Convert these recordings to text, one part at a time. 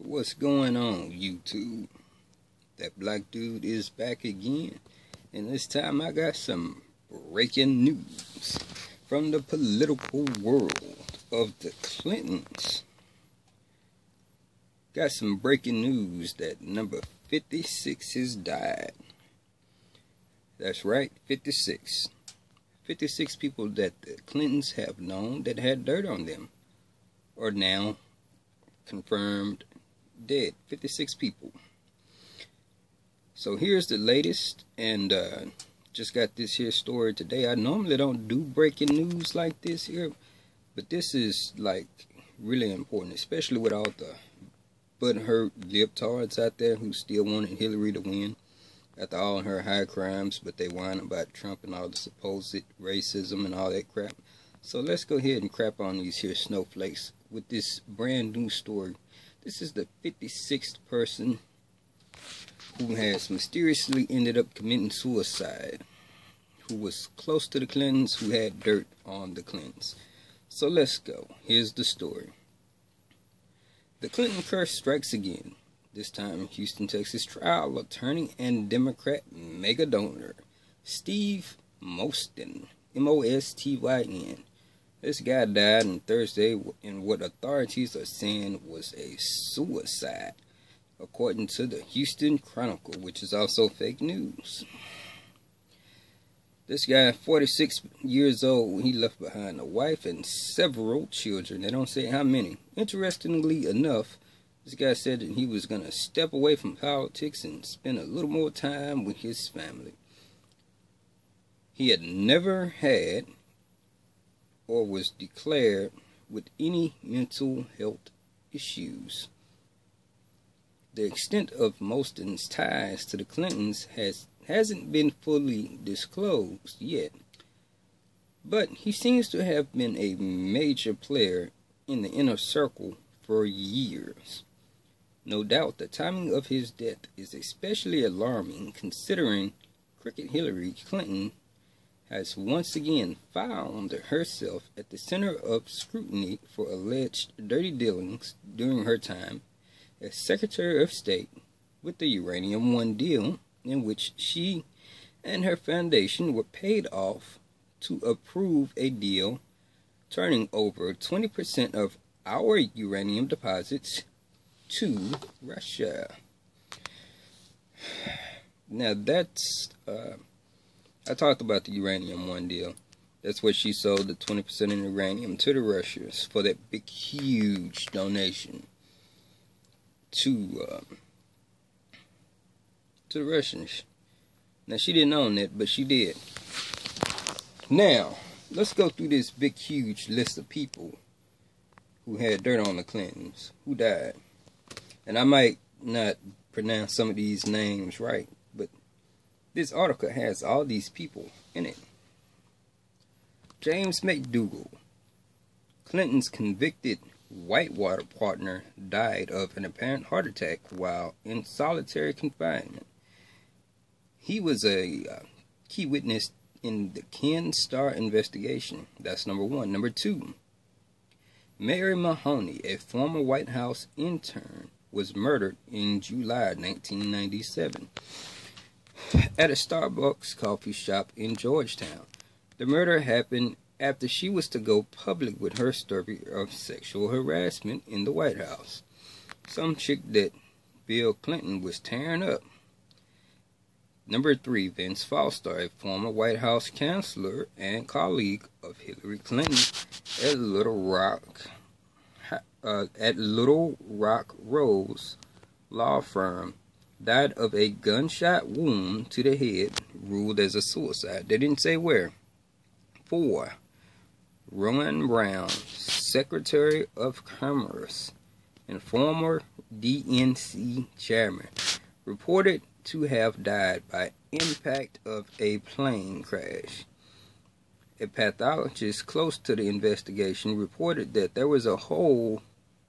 What's going on, YouTube? That black dude is back again, and this time I got some breaking news from the political world of the Clintons. Got some breaking news that number 56 has died. That's right, 56. 56 people that the Clintons have known that had dirt on them are now confirmed dead. 56 people. So here's the latest, and just got this here story today. I normally don't do breaking news like this here, but this is like really important, especially with all the butthurt libtards out there who still wanted Hillary to win after all her high crimes, but they whine about Trump and all the supposed racism and all that crap. So let's go ahead and crap on these here snowflakes with this brand new story. This is the 56th person who has mysteriously ended up committing suicide, who was close to the Clintons, who had dirt on the Clintons. So let's go. Here's the story. The Clinton curse strikes again. This time, Houston, Texas trial attorney and Democrat mega donor Steve Mostyn, M-O-S-T-Y-N. This guy died on Thursday in what authorities are saying was a suicide, according to the Houston Chronicle, which is also fake news. This guy, 46 years old, he left behind a wife and several children. They don't say how many. Interestingly enough, this guy said that he was going to step away from politics and spend a little more time with his family. He had never had or was declared with any mental health issues. The extent of Mostyn's ties to the Clintons hasn't been fully disclosed yet, but he seems to have been a major player in the inner circle for years. No doubt the timing of his death is especially alarming, considering Cricket Hillary Clinton has once again found herself at the center of scrutiny for alleged dirty dealings during her time as Secretary of State with the Uranium One deal, in which she and her foundation were paid off to approve a deal turning over 20% of our uranium deposits to Russia. Now that's I talked about the Uranium One deal. That's where she sold the 20% in uranium to the Russians for that big, huge donation to the Russians. Now, she didn't own that, but she did. Now, let's go through this big, huge list of people who had dirt on the Clintons, who died. And I might not pronounce some of these names right, but this article has all these people in it. James McDougal, Clinton's convicted Whitewater partner, died of an apparent heart attack while in solitary confinement. He was a key witness in the Ken Starr investigation. That's number one. Number two, Mary Mahoney, a former White House intern, was murdered in July 1997 at a Starbucks coffee shop in Georgetown. The murder happened after she was to go public with her story of sexual harassment in the White House. Some chick that Bill Clinton was tearing up. Number three, Vince Foster, a former White House counselor and colleague of Hillary Clinton at Little Rock Rose law firm, died of a gunshot wound to the head, ruled as a suicide. They didn't say where. 4. Rowan Brown, Secretary of Commerce and former DNC chairman, reported to have died by impact of a plane crash. A pathologist close to the investigation reported that there was a hole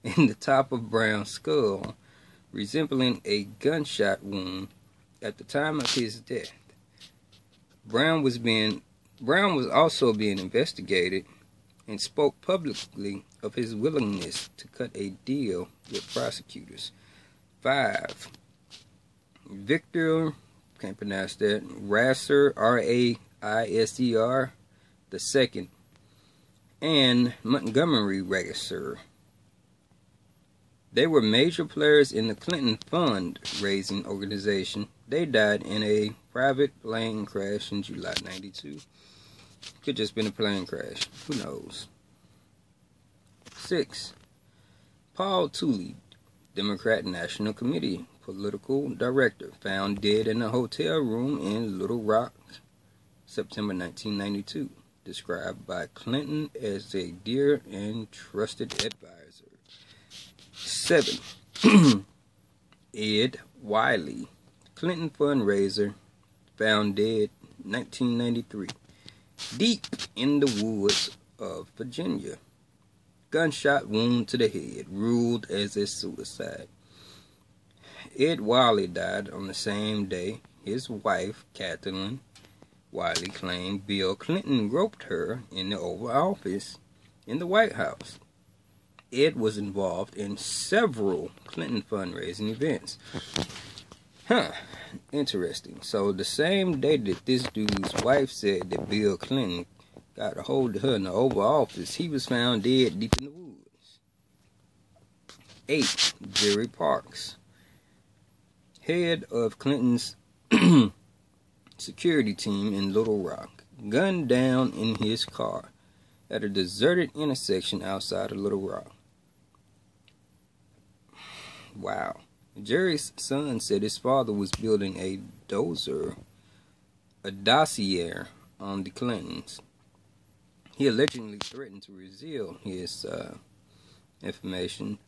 in the top of Brown's skull, resembling a gunshot wound at the time of his death. Brown was also being investigated and spoke publicly of his willingness to cut a deal with prosecutors. 5. Victor, can't pronounce that, Rasser, R-A-I-S-E-R, the second, and Montgomery Rasser. They were major players in the Clinton fund-raising organization. They died in a private plane crash in July 92. Could just been a plane crash. Who knows? 6. Paul Tooley, Democrat National Committee political director, found dead in a hotel room in Little Rock, September 1992. Described by Clinton as a dear and trusted advisor. 7. Ed Wiley, Clinton fundraiser, found dead 1993. Deep in the woods of Virginia. Gunshot wound to the head, ruled as a suicide. Ed Wiley died on the same day. His wife, Kathleen Wiley, claimed Bill Clinton groped her in the Oval Office in the White House. Ed was involved in several Clinton fundraising events. Interesting. So the same day that this dude's wife said that Bill Clinton got a hold of her in the Oval Office, he was found dead deep in the woods. 8. Jerry Parks, head of Clinton's security team in Little Rock, gunned down in his car at a deserted intersection outside of Little Rock. Wow. Jerry's son said his father was building a dossier on the Clintons. He allegedly threatened to reveal his information.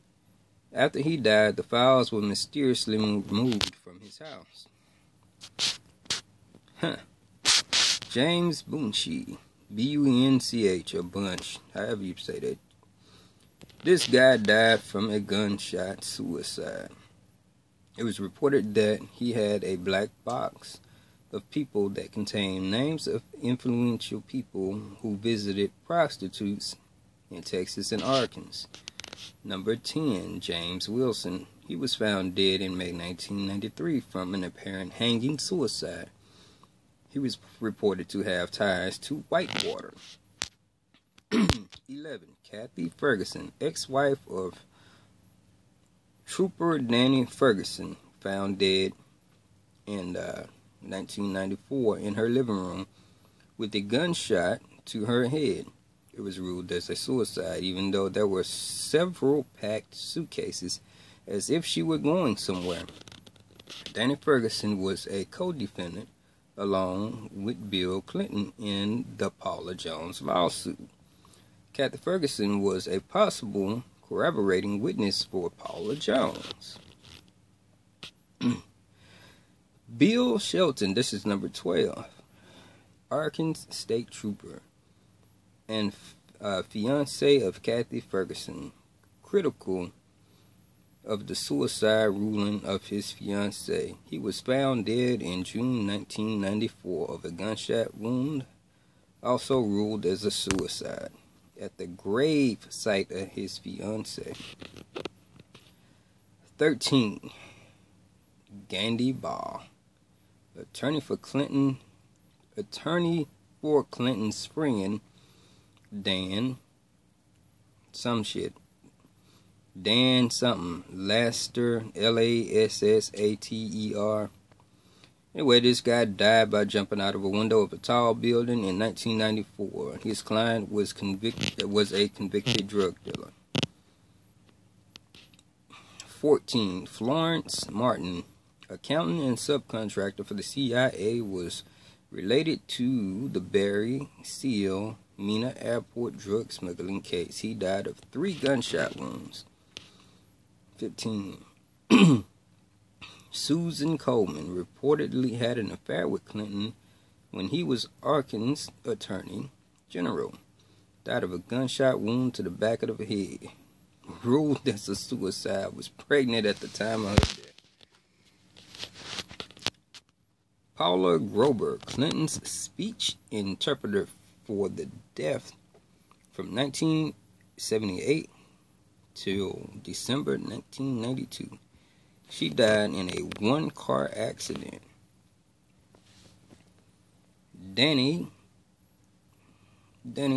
After he died, the files were mysteriously removed from his house. James Bunch, B-U-N-C-H, or Bunch, however you say that. This guy died from a gunshot suicide. It was reported that he had a black box of people that contained names of influential people who visited prostitutes in Texas and Arkansas. Number 10, James Wilson. He was found dead in May 1993 from an apparent hanging suicide. He was reported to have ties to Whitewater. 11, Kathy Ferguson, ex-wife of Trooper Danny Ferguson, found dead in 1994 in her living room with a gunshot to her head. It was ruled as a suicide, even though there were several packed suitcases, as if she were going somewhere. Danny Ferguson was a co-defendant along with Bill Clinton in the Paula Jones lawsuit. Kathy Ferguson was a possible corroborating witness for Paula Jones. Bill Shelton, this is number 12, Arkansas State Trooper and fiance of Kathy Ferguson, critical of the suicide ruling of his fiancée. He was found dead in June 1994 of a gunshot wound, also ruled as a suicide, at the grave site of his fiancée. 13. Gandhi Ball, attorney for Clinton's friend Dan something, Laster, Lassater. Anyway, this guy died by jumping out of a window of a tall building in 1994. His client was a convicted drug dealer. 14. Florence Martin, accountant and subcontractor for the CIA, was related to the Barry Seal Mena Airport drug smuggling case. He died of 3 gunshot wounds. 15. Susan Coleman reportedly had an affair with Clinton when he was Arkansas Attorney General. Died of a gunshot wound to the back of the head. Ruled as a suicide. Was pregnant at the time of her death. Paula Grober, Clinton's speech interpreter for the death from 1978 till December 1992. She died in a one-car accident. Danny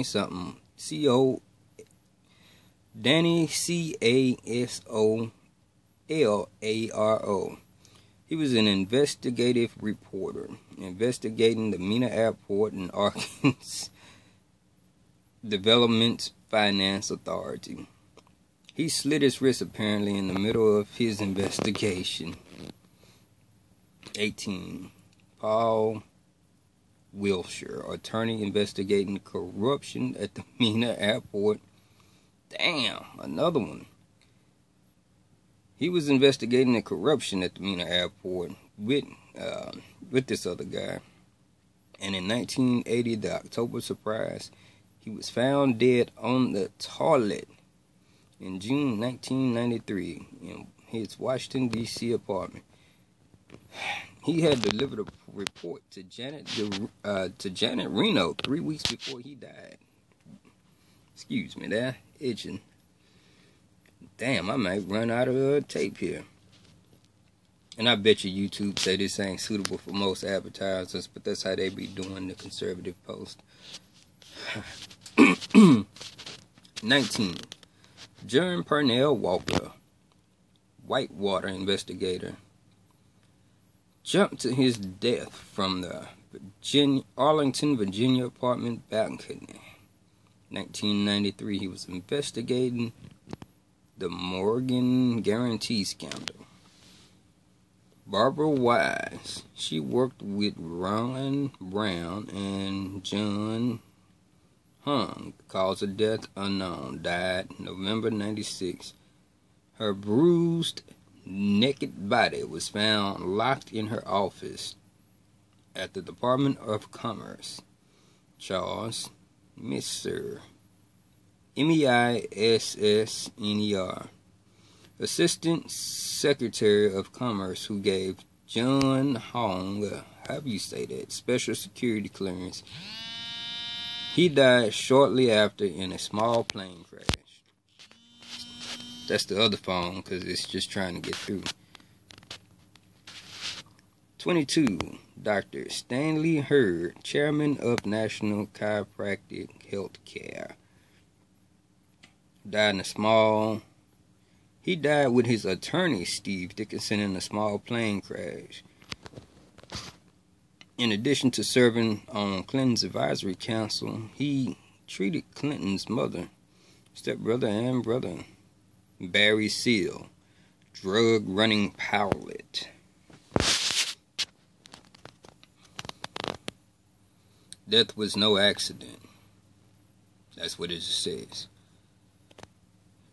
something, Danny Casolaro. He was an investigative reporter investigating the Mena Airport and Arkansas Development Finance Authority. He slit his wrist apparently in the middle of his investigation. 18. Paul Wilshire, attorney investigating corruption at the Mena Airport. Damn, another one. He was investigating the corruption at the Mena Airport with this other guy. And in 1980, the October surprise, he was found dead on the toilet in June 1993 in his Washington, D.C. apartment. He had delivered a report to Janet Reno 3 weeks before he died. Excuse me, they're itching. Damn, I might run out of tape here. And I bet you YouTube say this ain't suitable for most advertisers, but that's how they be doing the conservative post. 19. John Purnell Walker, Whitewater investigator, jumped to his death from the Arlington, Virginia apartment balcony. 1993, he was investigating the Morgan Guarantee scandal. Barbara Wise, she worked with Ron Brown and John Hung. Cause of death unknown. Died November 96. Her bruised, naked body was found locked in her office at the Department of Commerce. Charles Missner, Missner, Assistant Secretary of Commerce, who gave John Hong, how do you say that, special security clearance. He died shortly after in a small plane crash. That's the other phone, because it's just trying to get through. 22. Dr. Stanley Hurd, Chairman of National Chiropractic Healthcare. He died with his attorney, Steve Dickinson, in a small plane crash. In addition to serving on Clinton's advisory council, he treated Clinton's mother, stepbrother, and brother, Barry Seal, drug-running pilot. Death was no accident. That's what it says.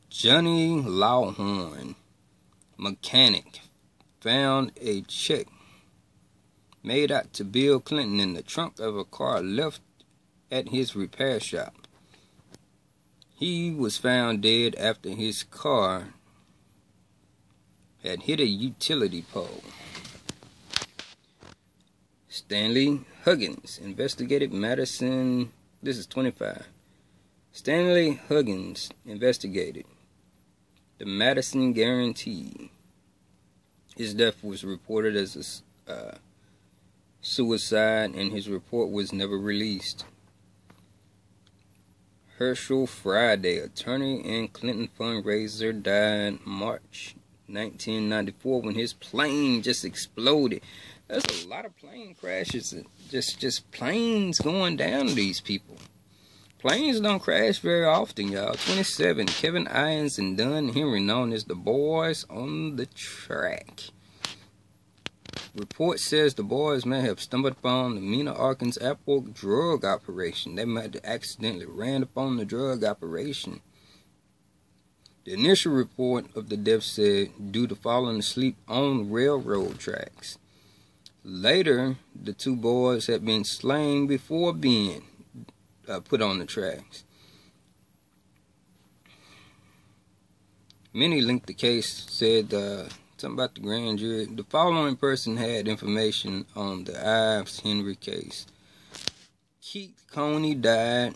Johnny Lawhorn, mechanic, found a check made out to Bill Clinton in the trunk of a car left at his repair shop. He was found dead after his car had hit a utility pole. Stanley Huggins investigated Madison. This is 25. Stanley Huggins investigated the Madison Guarantee. His death was reported as a suicide, and his report was never released. Herschel Friday, attorney and Clinton fundraiser, died March 1994 when his plane just exploded. There's a lot of plane crashes, and just planes going down to these people. Planes don't crash very often, y'all. 27, Kevin Irons and Don Henry, known as the Boys on the Track. Report says the boys may have stumbled upon the Mena, Arkansas airport drug operation. They might have accidentally ran upon the drug operation. The initial report of the death said due to falling asleep on railroad tracks. Later, the two boys had been slain before being put on the tracks. Many linked the case, said something about the grand jury. The following person had information on the Ives Henry case. Keith Coney died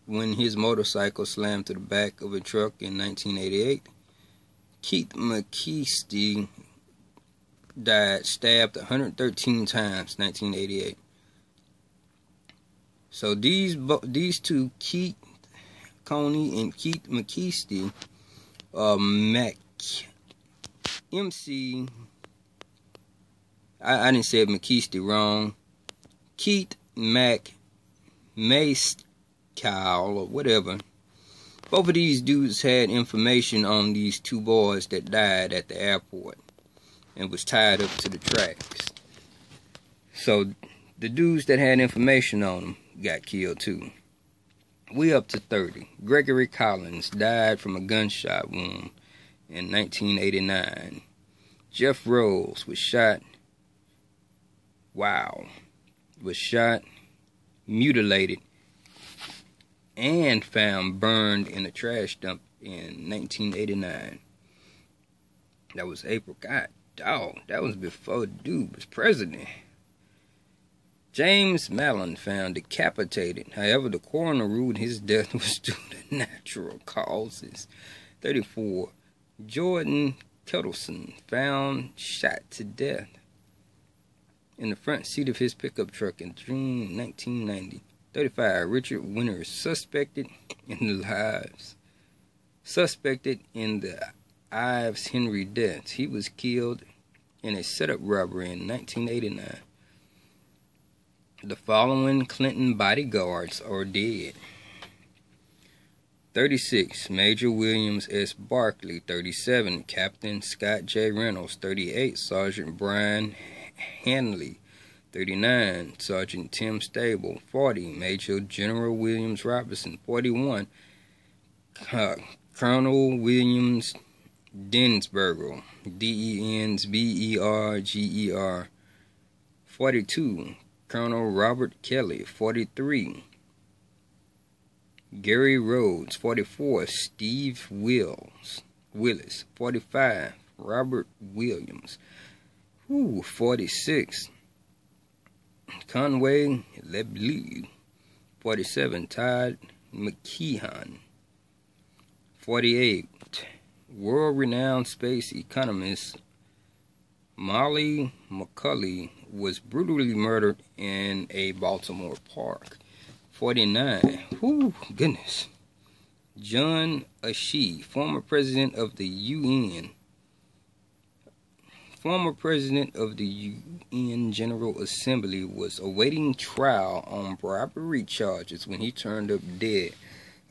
when his motorcycle slammed to the back of a truck in 1988. Keith McKeesty died, stabbed 113 times, 1988. So these two, Keith Coney and Keith McKeesty, I didn't say McKeesty wrong. Keith Macecal or whatever. Both of these dudes had information on these two boys that died at the airport and was tied up to the tracks. So the dudes that had information on them got killed too. We up to 30. Gregory Collins died from a gunshot wound in 1989. Jeff Rose was shot, mutilated, and found burned in a trash dump in 1989. That was April. God dog, that was before the dude was president. James Mallon found decapitated. However, the coroner ruled his death was due to natural causes. 34. Jordan Kettleson found shot to death in the front seat of his pickup truck in June 1990. 35. Richard Winters, suspected in the Ives Henry deaths. He was killed in a setup robbery in 1989. The following Clinton bodyguards are dead. 36. Major Williams S. Barkley. 37. Captain Scott J. Reynolds. 38. Sergeant Brian Hanley. 39. Sergeant Tim Stable. 40. Major General Williams Robinson. 41. Colonel Williams Densberger. Densberger. 42. Colonel Robert Kelly. 43. Gary Rhodes. 44. Steve Willis. 45. Robert Williams. 46. Conway Leblew. 47. Todd McKeon. 48. World-renowned space economist Molly McCulley was brutally murdered in a Baltimore park. 49. Goodness. John Ashee, former president of the UN. Former president of the UN General Assembly was awaiting trial on bribery charges when he turned up dead.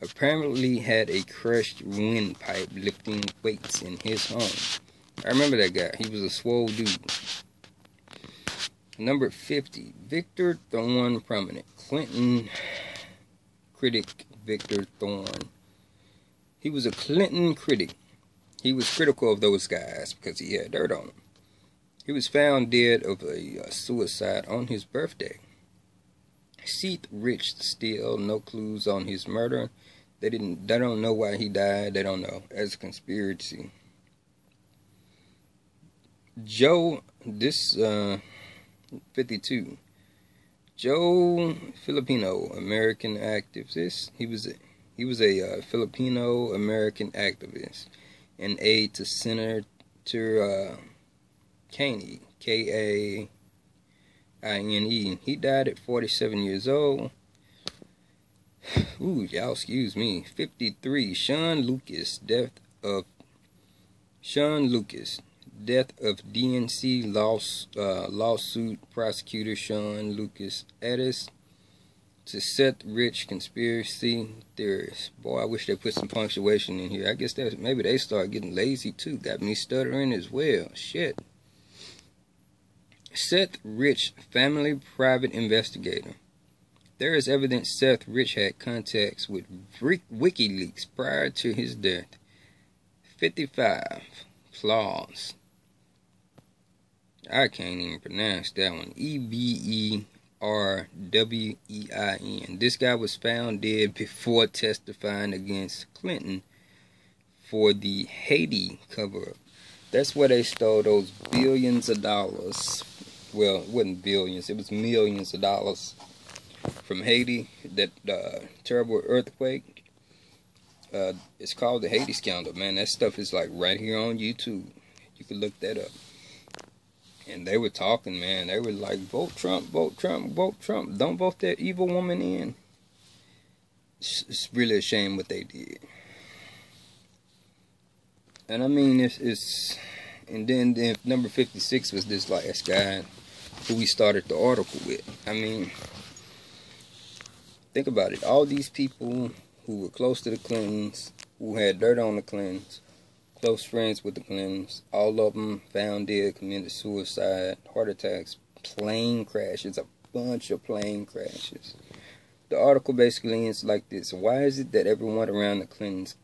Apparently had a crushed windpipe lifting weights in his home. I remember that guy. He was a swole dude. Number 50. Victor Thorne, prominent Clinton critic Victor Thorne. He was a Clinton critic. He was critical of those guys because he had dirt on them. He was found dead of a suicide on his birthday. Seth Rich still no clues on his murder. They don't know why he died. They don't know. As a conspiracy. Joe, 52. Joe Filipino American activist. He was a Filipino American activist and aide to Senator Kaney, Kaine. He died at 47 years old. Y'all excuse me. 53. Shawn Lucas, death of DNC lawsuit prosecutor Shawn Lucas added to Seth Rich conspiracy theorists. Boy, I wish they put some punctuation in here. I guess that maybe they start getting lazy too. Got me stuttering as well. Shit. Seth Rich, family private investigator. There is evidence Seth Rich had contacts with WikiLeaks prior to his death. 55. Claus. I can't even pronounce that one. Everwin. This guy was found dead before testifying against Clinton for the Haiti cover-up. That's where they stole those billions of dollars. Well, it wasn't billions. It was millions of dollars from Haiti, that terrible earthquake. It's called the Haiti scandal, man. That stuff is like right here on YouTube. You can look that up. And they were talking, man. They were like, vote Trump, vote Trump, vote Trump. Don't vote that evil woman in. It's really a shame what they did. And I mean, and then number 56 was this last guy who we started the article with. I mean, think about it. All these people who were close to the Clintons, who had dirt on the Clintons, close friends with the Clintons, all of them found dead, committed suicide, heart attacks, plane crashes, a bunch of plane crashes. The article basically ends like this. Why is it that everyone around the Clintons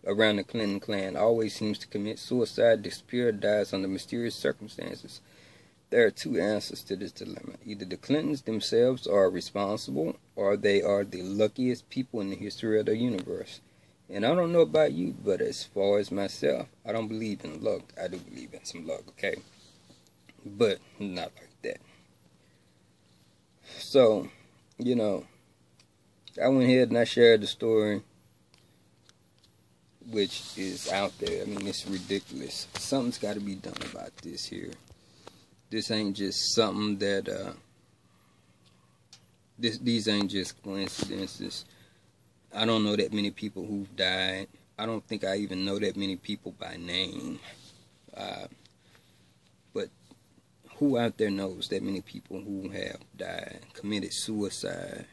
around the Clinton clan always seems to commit suicide, disappear, or dies under mysterious circumstances? There are two answers to this dilemma. Either the Clintons themselves are responsible, or they are the luckiest people in the history of the universe. And I don't know about you, but as far as myself, I don't believe in luck. I do believe in some luck, okay? But not like that. So, you know, I went ahead and I shared the story, which is out there. I mean, it's ridiculous. Something's got to be done about this here. This ain't just something that, these ain't just coincidences. I don't know that many people who've died. I don't think I even know that many people by name. But who out there knows that many people who have died, committed suicide,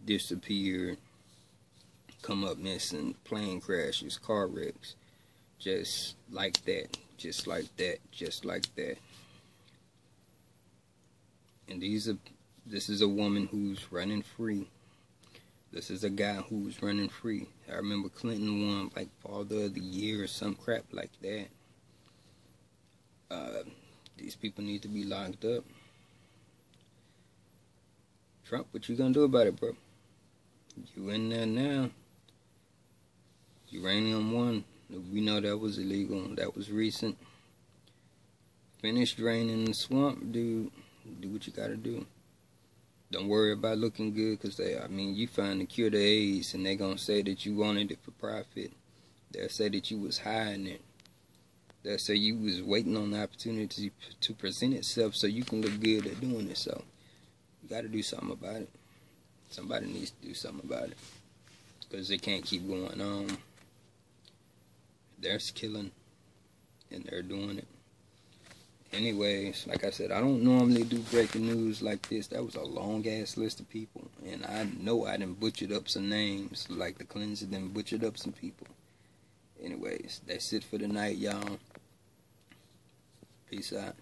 disappeared, come up missing, plane crashes, car wrecks, just like that, just like that, just like that. And this is a woman who's running free. This is a guy who's running free. I remember Clinton won like Father of the Year or some crap like that. These people need to be locked up. Trump, what you gonna do about it, bro? You in there now. Uranium 1. We know that was illegal. That was recent. Finish draining the swamp, dude. Do what you gotta do. Don't worry about looking good, because you find the cure to AIDS and they gonna say that you wanted it for profit. They'll say that you was hiding it. They'll say you was waiting on the opportunity to present itself so you can look good at doing it. So you gotta do something about it. Somebody needs to do something about it, because it can't keep going on. They're killing and they're doing it. Anyways, like I said, I don't normally do breaking news like this. That was a long-ass list of people. And I know I done butchered up some names. Like the Clintons done butchered up some people. Anyways, that's it for tonight, y'all. Peace out.